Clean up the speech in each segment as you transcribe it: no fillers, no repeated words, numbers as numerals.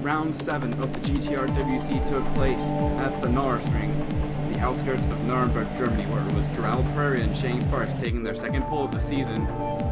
Round 7 of the GTR WC took place at the Norisring, the outskirts of Nuremberg, Germany, where it was Gerald Prairie and Shane Sparks taking their second pole of the season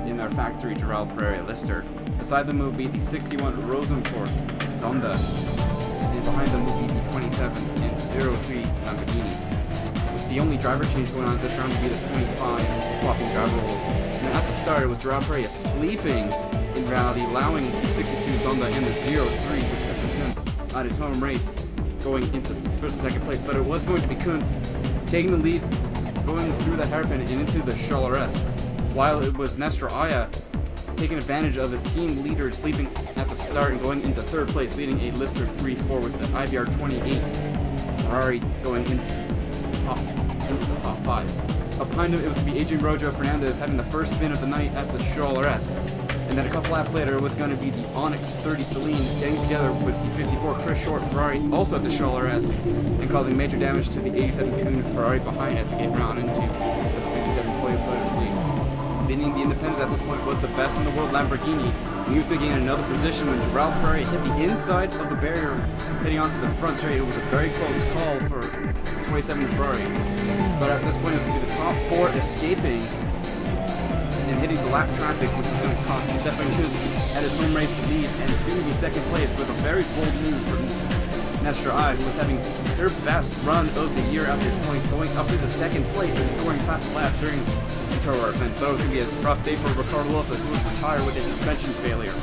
in their factory Gerald Prairie at Lister. Beside them will be the 61 Rosenfort Zonda, and behind them will be the 27 and 03 Lamborghini. With the only driver change going on this round will be the 25 swapping driver roles. And at the start, with Gerald Prairie sleeping in reality, allowing the 62 Zonda and the 03 for Stefan Kuntz at his home race going into first and second place. But it was going to be Kuntz taking the lead, going through the hairpin and into the Charleroi, while it was Nestor Aya taking advantage of his team leader sleeping at the start and going into third place, leading a Lister 3-4 with the IBR 28 Ferrari going into the top 5. Up behind him, it was going to be Adrian Rojo Fernandez having the first spin of the night at the Charleroi. And then a couple laps later, it was going to be the Onyx 30 Celine getting together with the 54 Chris Short Ferrari, also at the Charleroi, and causing major damage to the 87 Kuhn Ferrari behind as they get round into the 67 Players League. Leading the independents at this point was the best in the world Lamborghini. He was going to gain another position when Gerald Prairie hit the inside of the barrier, hitting onto the front straight. It was a very close call for 27 Ferrari. But at this point, it was going to be the top 4 escaping and hitting the lap traffic, which was going to cost Stefan Kuntz at his home race to lead, and soon be second place with a very bold move from Nestor I, who was having their best run of the year at this point, going up into second place and scoring fast laps during the tour event. But it was going to be a rough day for Ricardo Wilson, who was retired with a suspension failure.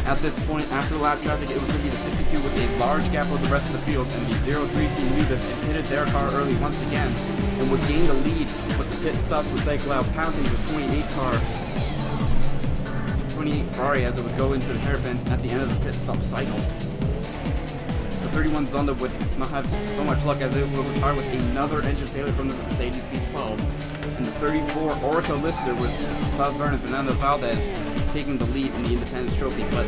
At this point, after the lap traffic, it was going to be the 62 with a large gap of the rest of the field, and the 03 team knew this and pitted their car early once again, and would gain the lead with the pit stop would cycle out, passing the 28 Ferrari as it would go into the hairpin at the end of the pit stop cycle. The 31 Zonda would not have so much luck as it will retire with another engine failure from the Mercedes V12, and the 34 Orica Lister with Klaus Verne and Fernando Valdez taking the lead in the Independence Trophy. But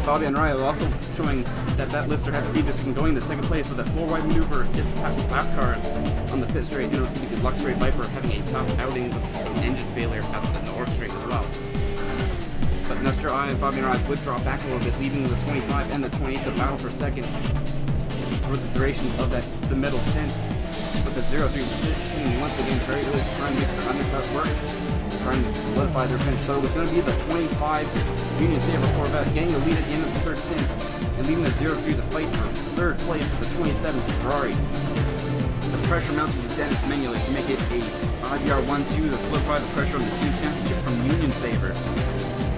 Fabian Raya was also showing that Lister had speed just in going to second place with a 4-wide maneuver, hits lap cars on the pit straight, and it was going to be the Luxray Viper having a tough outing with an engine failure at the Norisring as well. But Nestor I and Fabian Raya would drop back a little bit, leaving the 25 and the 28 to battle for second for the duration of the middle stint. But the 03 once again very early trying to make the undercut work, trying to solidify their finish. So it was going to be the 25 Union Sabre Corvette getting the lead at the end of the third stint and leaving the 03 to fight for third place with the 27th Ferrari. The pressure mounts from Dennis Mengele to make it a IBR 1-2 to solidify the pressure on the team championship from Union Sabre,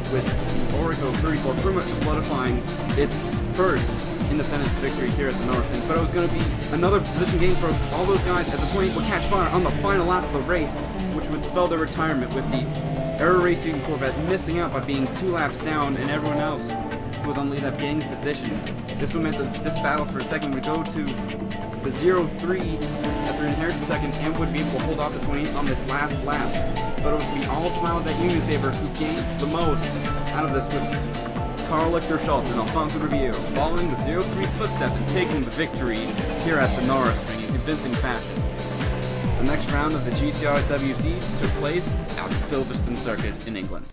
with the Orico 34 pretty much solidifying its first independence victory here at the Norisring. But it was going to be another position game for all those guys at the 28 would catch fire on the final lap of the race, which would spell their retirement, with the Aero Racing Corvette missing out by being 2 laps down, and everyone else who was on lead up getting position. This would mean that this battle for second would go to the 03 after inherited second and would be able to hold off the 28 on this last lap. But it was going to be all smiles at Union Sabre, who gained the most out of this, with Carl Lichter-Schultz and Alfonso Ribeiro following the 03's footsteps and taking the victory here at the Norisring in convincing fashion. The next round of the GTR WC took place at Silverstone Circuit in England.